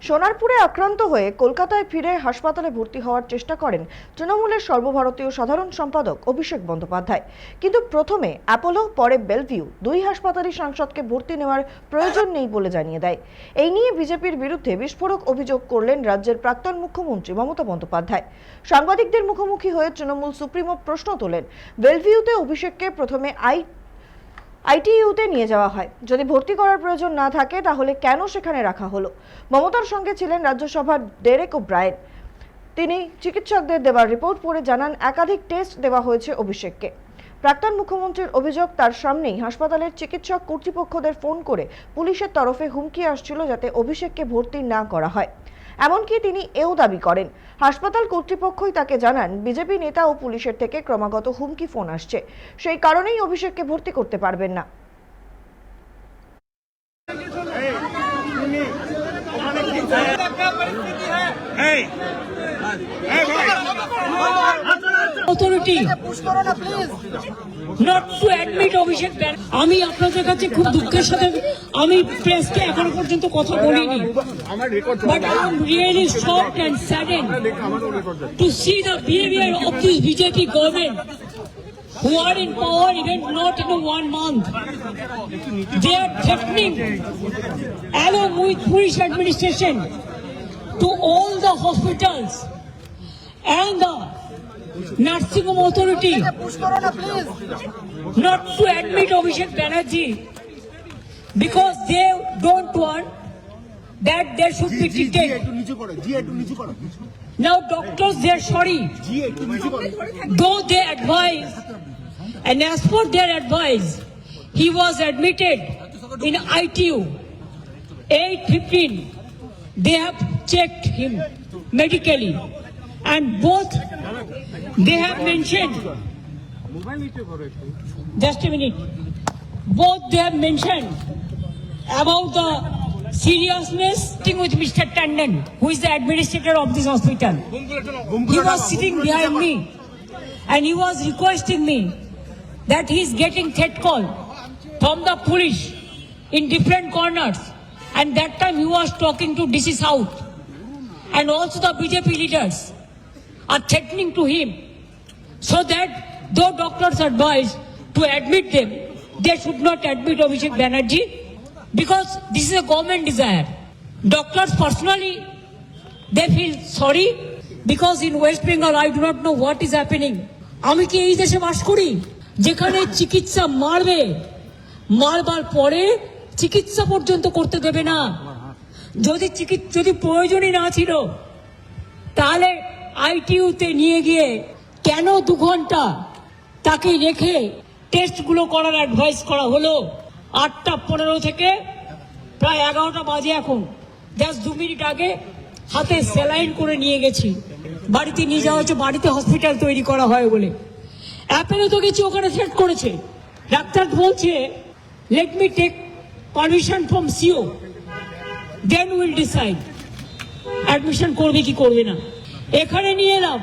সোনারপুরে আক্রান্ত হয়ে কলকাতায় ফিরে হাসপাতালে ভর্তি হওয়ার চেষ্টা করেন তৃণমূলের সর্বভারতীয় সাধারণ সম্পাদক অভিষেক বন্দ্যোপাধ্যায়। কিন্তু প্রথমে অ্যাপোলো, পরে বেলভিউ, দুই হাসপাতালই সাংসদকে ভর্তি নেওয়ার প্রয়োজন নেই বলে জানিয়ে দেয়। এই নিয়ে বিজেপির বিরুদ্ধে বিস্ফোরক অভিযোগ করলেন রাজ্যের প্রাক্তন মুখ্যমন্ত্রী মমতা বন্দ্যোপাধ্যায়। সাংবাদিকদের মুখোমুখি হয়ে তৃণমূল সুপ্রিমো প্রশ্ন তোলেন, বেলভিউতে অভিষেককে প্রথমে আইটিইউতে নিয়ে যাওয়া হয়, যদি ভর্তি করার প্রয়োজন না থাকে তাহলে কেন সেখানে রাখা হলো? মমতার সঙ্গে ছিলেন রাজ্যসভার ডেরেক ওব্রায়েন। তিনি চিকিৎসকদের দেওয়া রিপোর্ট পড়ে জানান, একাধিক টেস্ট দেওয়া হয়েছে অভিষেককে। প্রাক্তন মুখ্যমন্ত্রীর অভিযোগ, তার সামনেই হাসপাতালের চিকিৎসক কর্তৃপক্ষদের ফোন করে পুলিশের তরফে হুমকি আসছিল যাতে অভিষেককে ভর্তি না করা হয়। এমনকি তিনি এও দাবি করেন, হাসপাতাল কর্তৃপক্ষই তাকে জানান বিজেপি নেতা ও পুলিশের থেকে ক্রমাগত হুমকি ফোন আসছে, সেই কারণেই অভিষেককে ভর্তি করতে পারবেন না। Authority not to admit Abhishek Banerjee. আমি আপনাদের কাছে খুব দুঃখের সাথে আমি প্রেসকে এখনো পর্যন্ত কথা বলিনি, but I am really shocked and saddened to see the behavior of this BJP government who are in power even not in 1 month. They are threatening along with police administration to all the hospitals and the nursing home authority not to admit Abhishek Banerjee because they don't want that there should be treated. Now doctors, they are sorry, though they advise, and as per their advice, he was admitted in ITU 8:15. They have checked him medically, and both they have mentioned, just a minute, both they have mentioned about the seriousness thing with Mr. Tandon, who is the administrator of this hospital. He was sitting behind me and he was requesting me that he is getting threat call from the police in different corners, and that time he was talking to DC South, and also the BJP leaders are threatening to him, so that though doctors advise to admit them, they should not admit Abhishek Banerjee because this is a government desire. Doctors personally, they feel sorry because in West Bengal I do not know what is happening. আমি কি এই দেশে বাস করি যেখানে চিকিৎসা মারবার পরে চিকিৎসা পর্যন্ত করতে দেবে না? যদি প্রয়োজনই না ছিল তাহলে আইটিইউতে নিয়ে গিয়ে কেন 2 ঘন্টা তাকে রেখে টেস্টগুলো করার অ্যাডভাইস করা হলো? 8:15 থেকে প্রায় 11টা বাজে, এখন জাস্ট 2 মিনিট আগে হাতে স্যালাইন করে নিয়ে গেছি, বাড়িতে নিয়ে যাওয়া হচ্ছে, বাড়িতে হসপিটাল তৈরি করা হয় বলে। অ্যাপেলে তো গেছি, ওখানে থ্রেট করেছে। ডাক্তার বলছে let me take permission from CO, then will decide admission করবে কি করবে না। এখানে নিয়ে এলাম,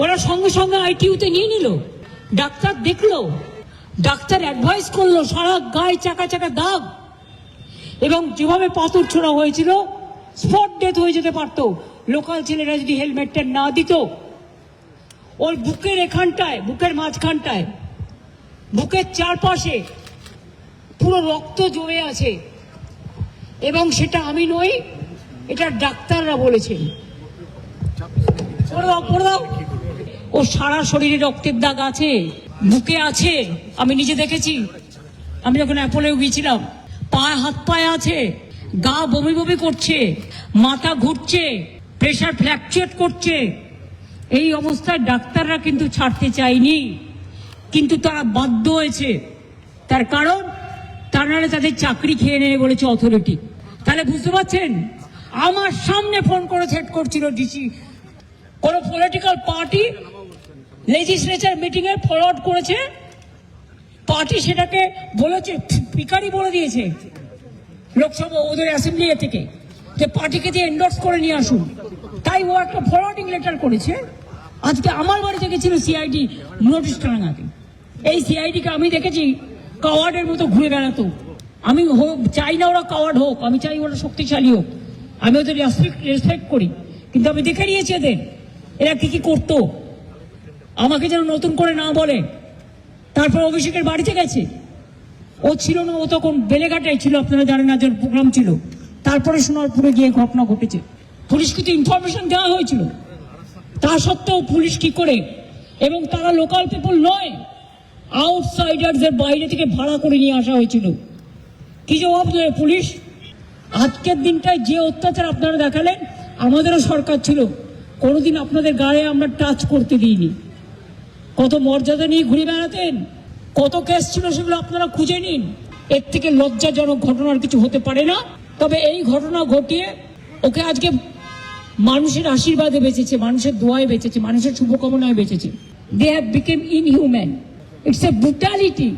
ওরা সঙ্গে সঙ্গে আইটিইউতে নিয়ে নিল। ডাক্তার দেখলো, ডাক্তার অ্যাডভাইস করলো, সারা গায়ে চাকা চাকা দাগ, এবং যেভাবে পাথর ছোড়া হয়েছিল স্পট ডেথ হয়ে যেতে পারতো লোকাল ছেলেরা যদি হেলমেটটা না দিত। ওর বুকের এখানটায়, বুকের মাঝখানটায়, বুকের চারপাশে পুরো রক্ত জমে আছে, এবং সেটা আমি নই, এটা ডাক্তাররা বলেছেন। ও সারা শরীরে রক্তের দাগ আছে, বুকে আছে, আমি নিজে দেখেছি। আমি যখন অ্যাপোলেও গিয়েছিলাম, হাত পায়ে আছে, গা বমি বমি করছে, মাথা ঘুরছে, প্রেশার ফ্ল্যাকচুয়েট করছে। এই অবস্থায় ডাক্তাররা কিন্তু ছাড়তে চায়নি, কিন্তু তারা বাধ্য হয়েছে। তার কারণ তারা তাদের চাকরি খেয়ে নেবে বলেছে অথরিটি। তাহলে বুঝতে পারছেন, আমার সামনে ফোন করে থ্রেট করছিল ডিসি। কোন পলিটিক্যাল পার্টি লেজিসলেচার মিটিং এ ফরওয়ার্ড করেছে, পার্টি সেটাকে বলেছে, স্পিকারই বলে দিয়েছে লোকসভা ওদের অ্যাসেম্বলি থেকে যে পার্টিকে দিয়ে এন্ডোর্স করে নিয়ে আসুন। তাই ও একটা ফরওয়ার্ডিং লেটার করেছে। আজকে আমার বাড়িতে গেছিল সিআইডি নোটিশ টাঙাতে। এই সিআইডিকে আমি দেখেছি কাওয়ার্ডের মতো ঘুরে বেড়াতো। আমি চাই না ওরা কাওয়ার্ড হোক, আমি চাই ওরা শক্তিশালী হোক। আমি ওদের রেসপেক্ট করি, কিন্তু আমি দেখে নিয়েছি এরা কি কি করতো। আমাকে যেন নতুন করে না বলে। তারপর অভিষেকের বাড়িতে গেছে, ও ছিল না, ও তখন বেলেঘাটায় ছিল, আপনারা জানেন না, প্রোগ্রাম ছিল। তারপরে সোনারপুরে গিয়ে ঘটনা ঘটেছে। পুলিশকে তো ইনফরমেশন দেওয়া হয়েছিল, তা সত্ত্বেও পুলিশ কি করে, এবং তারা লোকাল পিপল নয়, আউটসাইডারদের বাইরে থেকে ভাড়া করে নিয়ে আসা হয়েছিল। কি জবাব দেবে পুলিশ? আজকের দিনটায় যে অত্যাচার আপনারা দেখালেন, আমাদেরও সরকার ছিল, কোনোদিন আপনাদের গায়ে আমরা টাচ করতে দিইনি। কত মর্যাদা নিয়ে ঘুরে বেড়াতেন, কত কেস ছিল, সেগুলো আপনারা খুঁজে নিন। এর থেকে লজ্জাজনক ঘটনার কিছু হতে পারে না। তবে এই ঘটনা ঘটিয়ে ওকে আজকে মানুষের আশীর্বাদে বেঁচেছে, মানুষের দোয়ায় বেঁচেছে, মানুষের শুভকামনায় বেঁচেছে। They have become inhuman. It's a brutality.